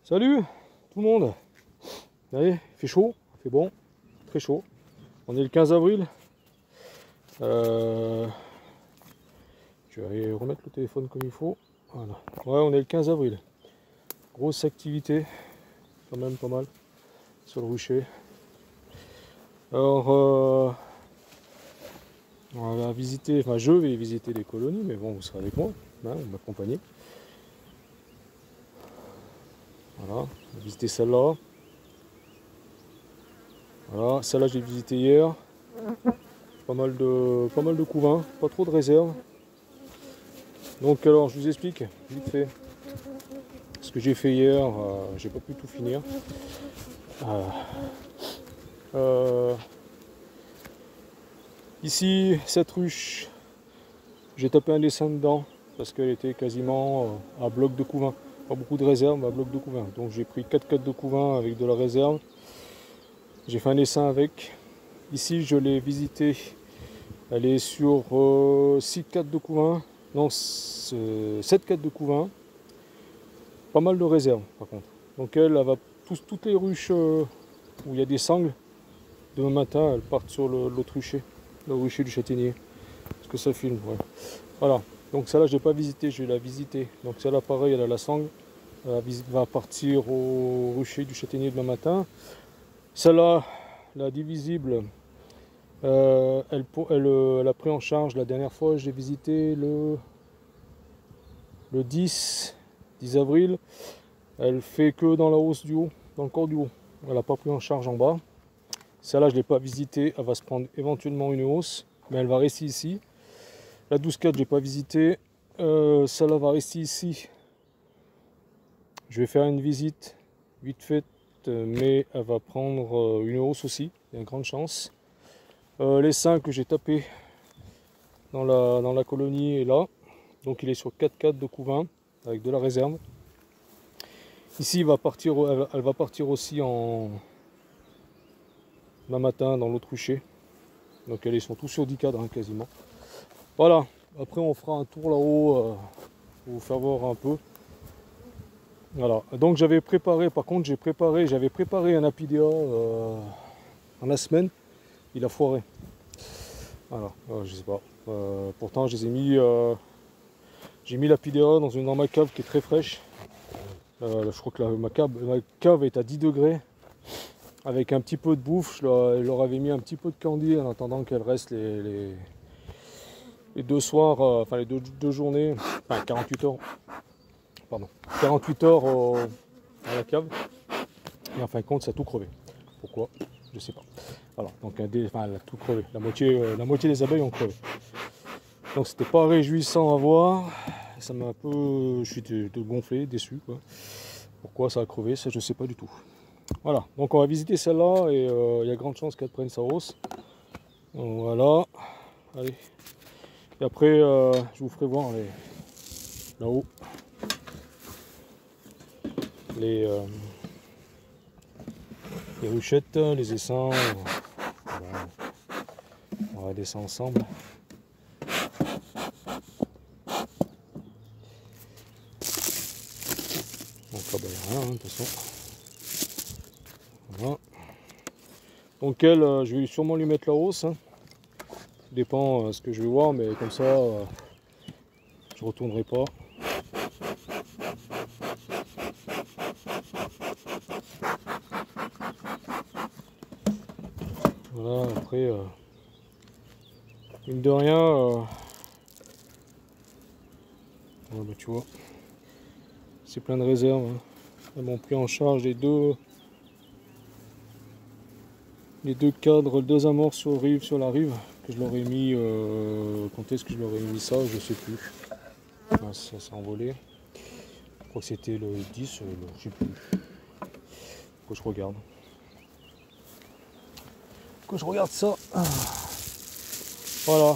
Salut tout le monde. Allez, il fait chaud, il fait bon, très chaud. On est le 15 avril. Je vais aller remettre le téléphone comme il faut. Voilà. Ouais, on est le 15 avril. Grosse activité, quand même pas mal, sur le rucher. Alors, on va visiter, enfin je vais visiter les colonies, mais bon, vous serez avec moi, hein, vous m'accompagnez. Voilà, on va visiter celle-là. Voilà, celle-là j'ai visité hier. Pas mal de couvains, pas trop de réserves. Donc alors je vous explique vite fait ce que j'ai fait hier. J'ai pas pu tout finir. Ici, cette ruche, j'ai tapé un dessin dedans parce qu'elle était quasiment à bloc de couvain. Pas beaucoup de réserves, mais à bloc de couvain. Donc j'ai pris 4 4 de couvain avec de la réserve. J'ai fait un dessin avec. Ici, je l'ai visité. Elle est sur 6 4 de couvain. Non, 7 4 de couvain. Pas mal de réserves par contre. Donc elle va toutes les ruches où il y a des sangles. Demain matin, elles partent sur l'autre rucher, le rucher du châtaignier. Parce que ça filme, ouais. Voilà. Donc celle-là, je l'ai pas visité, je vais la visiter. Donc celle-là, pareil, elle a la sangle. Elle va partir au rucher du châtaignier demain matin. Celle-là, la divisible, elle a pris en charge la dernière fois, je l'ai visité le 10 avril. Elle fait que dans la hausse du haut, dans le corps du haut. Elle n'a pas pris en charge en bas. Celle-là, je ne l'ai pas visitée. Elle va se prendre éventuellement une hausse, mais elle va rester ici. La 12-4, je ne l'ai pas visitée. Celle-là va rester ici. Je vais faire une visite vite faite, mais elle va prendre une hausse aussi. Il y a une grande chance. Les 5 que j'ai tapé dans la colonie est là. Donc il est sur 4-4 de couvain avec de la réserve. Ici, elle va partir aussi en demain matin dans l'autre rucher. Donc ils sont tous sur 10 cadres hein, quasiment. Voilà, après on fera un tour là-haut pour vous faire voir un peu. Voilà, donc j'avais préparé, par contre j'avais préparé un apidéa en la semaine, il a foiré. Voilà, je sais pas. Pourtant je les ai mis, j'ai mis l'apidéa dans ma cave qui est très fraîche. Je crois que ma cave est à 10 degrés. Avec un petit peu de bouffe, je leur avais mis un petit peu de candy en attendant qu'elle reste les 2 soirs, enfin les deux journées, enfin 48 heures, pardon, 48 heures à la cave. Et en fin de compte, ça a tout crevé. Pourquoi? Je sais pas. Voilà, donc elle a tout crevé. La moitié des abeilles ont crevé. Donc c'était pas réjouissant à voir. Ça m'a un peu, je suis gonflé, déçu quoi. Pourquoi ça a crevé, ça je sais pas du tout. Voilà, donc on va visiter celle-là et il y a grande chance qu'elle prenne sa hausse. Donc, voilà, allez. Et après, je vous ferai voir là-haut les ruchettes, les essaims. Voilà. On va regarder ça ensemble. Donc là, il n'y a rien, de toute façon. Voilà. Donc elle, je vais sûrement lui mettre la hausse. Hein. Ça dépend ce que je vais voir, mais comme ça, je retournerai pas. Voilà, après, mine de rien, ouais, bah, tu vois, c'est plein de réserves. Hein. Elles m'ont pris en charge les deux cadres, 2 amorces sur la rive, que je leur ai mis, quand est-ce que je leur ai mis ça, je sais plus. Enfin, ça s'est envolé. Je crois que c'était le 10, je sais plus. Faut que je regarde. Que je regarde ça. Voilà.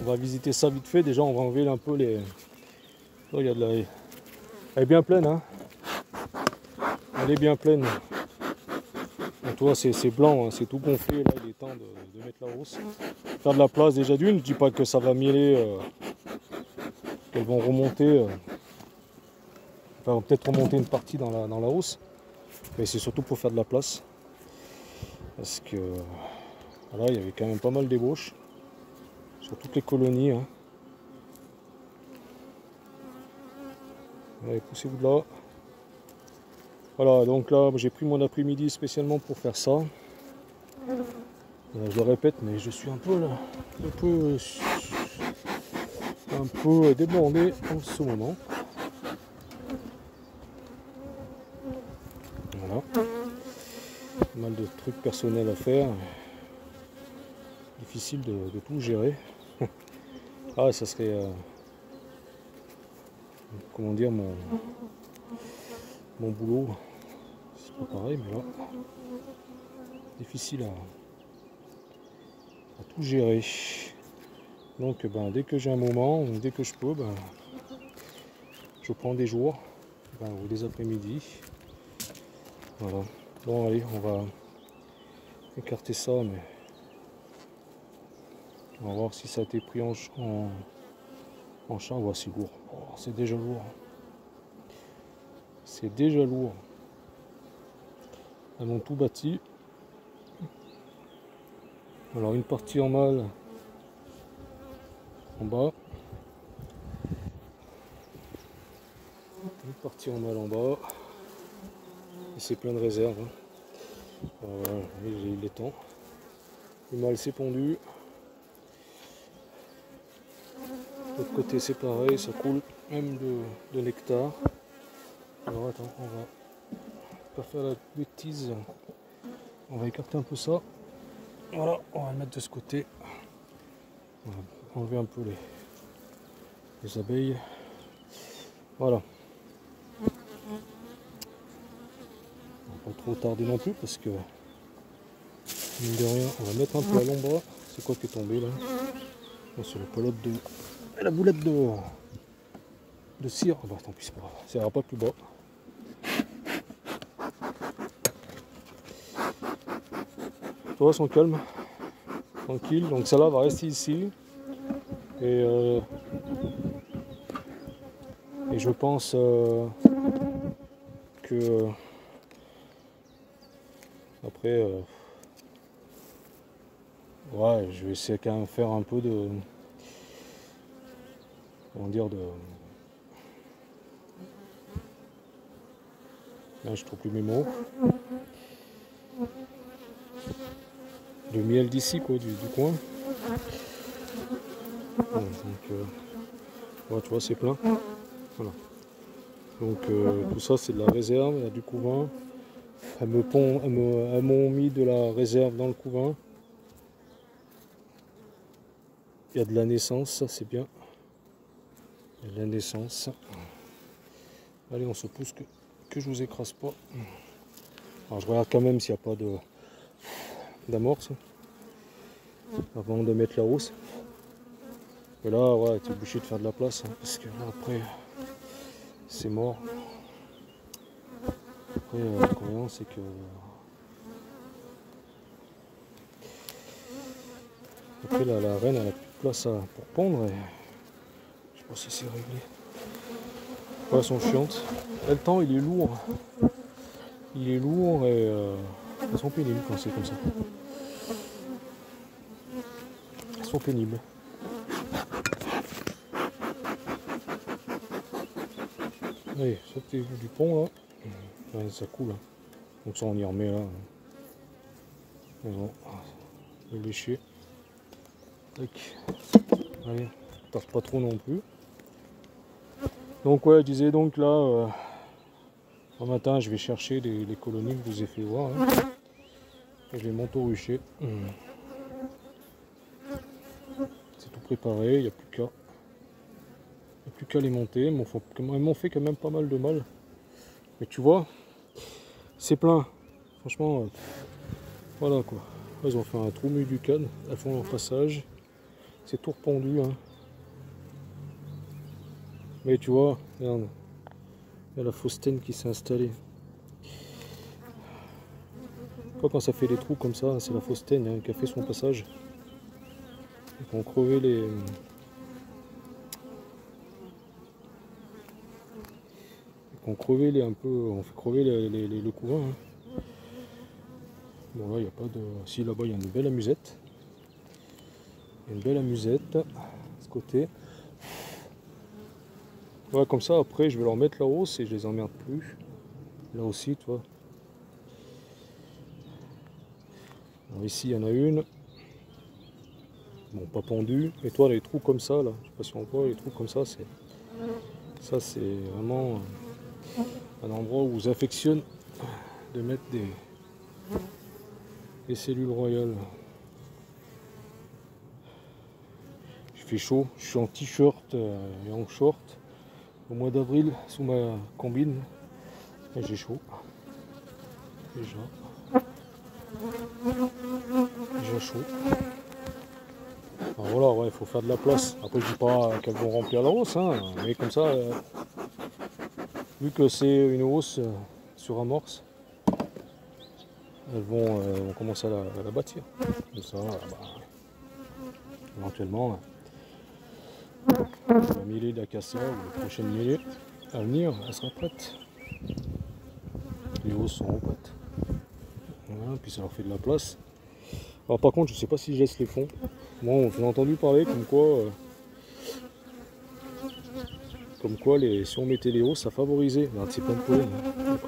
On va visiter ça vite fait. Déjà, on va enlever un peu les. Oh, il y a de la. Elle est bien pleine, hein. Elle est bien pleine. Donc, toi, c'est blanc, hein. C'est tout gonflé. Là, il est temps de mettre la hausse. Faire de la place déjà d'une. Je dis pas que ça va mieler, qu'elles vont remonter. faire peut-être remonter une partie dans la hausse. Mais c'est surtout pour faire de la place. Parce que voilà, il y avait quand même pas mal d'ébauches. Sur toutes les colonies. Hein. Allez, poussez-vous de là. Voilà, donc là, j'ai pris mon après-midi spécialement pour faire ça. Je le répète, mais je suis un peu là, un peu débordé en ce moment. Voilà. Pas mal de trucs personnels à faire. Difficile de tout gérer. Ah, ça serait comment dire mon boulot. C'est pas pareil, mais là, difficile à tout gérer. Donc ben, dès que j'ai un moment, ou dès que je peux, ben, je prends des jours ou des après-midi. Voilà. Bon allez, on va écarter ça, mais on va voir si ça a été pris en charge. Ouais, c'est lourd. Oh, c'est déjà lourd. C'est déjà lourd. Elles ont tout bâti. Alors une partie en mâle en bas. Une partie en mâle en bas. Et c'est plein de réserves. Hein. Voilà, il est temps. Le mâle s'est pondu. De l'autre côté c'est pareil, ça coule même de nectar. Alors attends, on va pas faire la bêtise. On va écarter un peu ça. Voilà, on va le mettre de ce côté. On va enlever un peu les abeilles. Voilà. On va pas trop tarder non plus parce que mine de rien, on va mettre un peu à l'ombre. C'est quoi qui est tombé là? Oh, c'est la pelote de. La boulette de cire. Oh, bah tant pis, c'est pas grave. Ça ira pas plus bas. Toi, sont calmes. Tranquille. Donc celle-là va rester ici. Et je pense que après ouais, je vais essayer quand même de faire un peu de comment dire là, je trouve plus mes mots. De miel d'ici quoi, du coin. Bon, donc ouais, tu vois, c'est plein. Voilà. Donc tout ça c'est de la réserve, il y a du couvain. Elles m'ont mis de la réserve dans le couvain. Il y a de la naissance, ça c'est bien. Il y a de la naissance. Allez, on se pousse que je vous écrase pas. Alors je regarde quand même s'il n'y a pas d'amorce avant de mettre la hausse. Et là, ouais, tu es obligé de faire de la place hein, parce que là après c'est mort. Après, l'inconvénient c'est que après la reine elle a plus de place pour pondre et je sais pas si c'est réglé. Ouais, elles sont chiantes. Et le temps il est lourd. Il est lourd et elles sont pénibles quand c'est comme ça. Elles sont pénibles. Allez, sortez du pont là. Ouais, ça coule. Hein. Donc ça on y remet là. Bon, le lécher. Tac. Allez, tarde pas trop non plus. Donc ouais, je disais donc là, un matin je vais chercher les colonies que je vous ai fait voir. Hein. Et je les monte au rucher. C'est tout préparé, il n'y a plus qu'à les monter. Elles m'ont fait quand même pas mal de mal. Mais tu vois, c'est plein. Franchement, voilà quoi. Elles ont fait un trou au milieu du cadre. Elles font leur passage. C'est tout repondu. Hein. Mais tu vois, regarde. Il y a la faustaine qui s'est installée. Quand ça fait des trous comme ça, c'est la faustaine hein, qui a fait son passage. Ils vont crever les... Ils font crever on fait crever le couvain. Hein. Bon là il n'y a pas de. Si là-bas il y a une belle amusette. Il y a une belle amusette de ce côté. Voilà, comme ça après je vais leur mettre la hausse et je les emmerde plus. Là aussi, tu vois. Alors ici il y en a une. Bon, pas pendue. Et toi les trous comme ça là, je sais pas si on voit les trous comme ça, c'est vraiment un endroit où vous affectionne de mettre des cellules royales. Il fait chaud, je suis en t-shirt et en short au mois d'avril sous ma combine et j'ai chaud déjà chaud. Alors voilà, ouais, il faut faire de la place. Après je dis pas qu'elles vont remplir la hausse, hein, mais comme ça vu que c'est une hausse sur amorce, elles vont commencer à la bâtir. Comme ça, éventuellement, la mêlée d'Acacia ou la prochaine mêlée à venir, elle sera prête. Les hausses seront prêtes. Voilà, puis ça leur fait de la place. Alors par contre, je sais pas si je laisse les fonds. Moi, j'ai entendu parler comme quoi si on mettait les hausses, ça favorisait. C'est plein de pollen.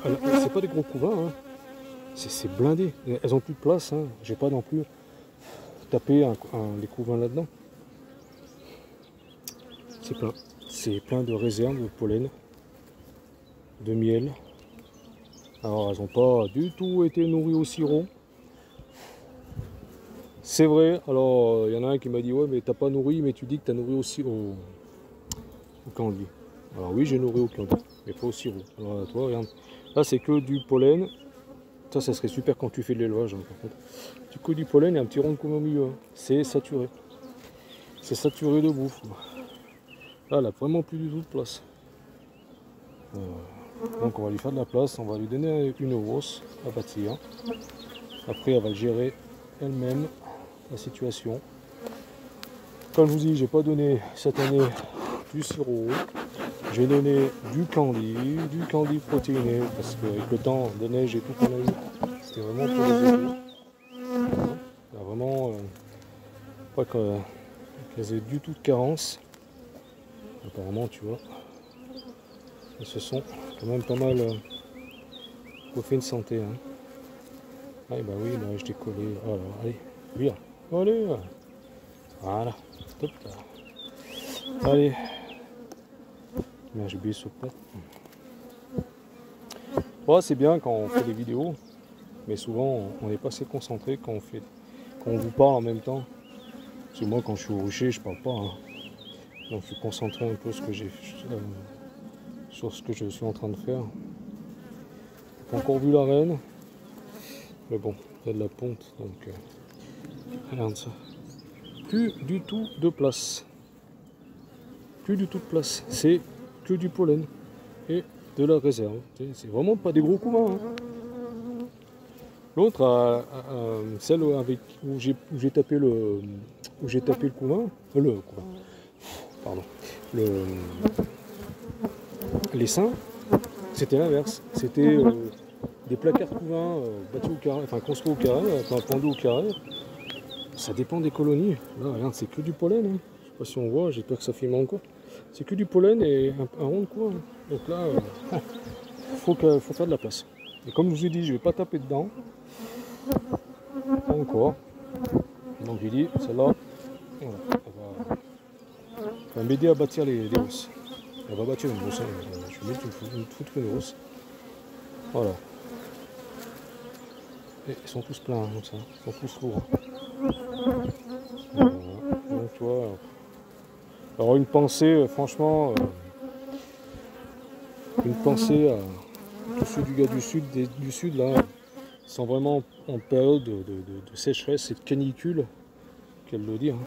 Hein. C'est pas des gros couvains. Hein. C'est blindé. Elles ont plus de place. Hein. J'ai pas non plus tapé les couvains là-dedans. C'est plein. C'est plein de réserves de pollen, de miel. Alors elles n'ont pas du tout été nourries au sirop. C'est vrai, alors il y en a un qui m'a dit ouais mais t'as pas nourri mais tu dis que t'as nourri aussi au candy. Alors oui j'ai nourri au candy, mais pas au sirop. Alors toi regarde, là c'est que du pollen. Ça serait super quand tu fais de l'élevage hein, par contre. Du coup du pollen et un petit rond de couvain au milieu. Hein. C'est saturé. C'est saturé de bouffe. Là elle a vraiment plus du tout de place. Donc on va lui faire de la place, on va lui donner une hausse à bâtir. Après elle va le gérer elle-même. La situation. Comme je vous dis, j'ai pas donné cette année du sirop. J'ai donné du candy protéiné parce qu'avec le temps de neige et tout qu'on a eu, c'était vraiment pour les étés. Il y a vraiment pas qu'elles aient du tout de carence. Apparemment, tu vois, elles se sont quand même pas mal refait une santé. Hein. Ah, bah oui, bah, je t'ai collé. Alors, allez, viens. Allez, voilà, top. Allez, j'ai oublié ce pot. Ouais, c'est bien quand on fait des vidéos, mais souvent on n'est pas assez concentré quand on vous parle en même temps. Parce que moi, quand je suis au rucher, je parle pas. Hein. Donc, je suis concentré un peu sur ce que je suis en train de faire. J'ai pas encore vu la reine, mais bon, il y a de la ponte, donc. Regarde ça. Plus du tout de place. Plus du tout de place. C'est que du pollen et de la réserve. C'est vraiment pas des gros couvains. Hein. L'autre, celle où j'ai tapé le couvain, pardon, les seins, c'était l'inverse. C'était des placards couvains battus au carré, enfin construits au carré, enfin pendus au carré. Ça dépend des colonies. Là, regarde, c'est que du pollen. Hein. Je sais pas si on voit, j'espère que ça filme encore. C'est que du pollen et un rond de coin. Hein. Donc là, faut faire de la place. Et comme je vous ai dit, je vais pas taper dedans. Pas encore. Donc j'ai dit, celle-là, voilà, elle va m'aider à bâtir les hausses. Elle va bâtir une hausse. Hein. Je vais mettre une hausse. Voilà. Et ils sont tous pleins comme ça. Ils sont tous lourds. Donc tu vois. Alors une pensée, franchement, une pensée à tous ceux du gars du sud là, ils sont vraiment en période de sécheresse et de canicule, qu'elle le dit. Hein.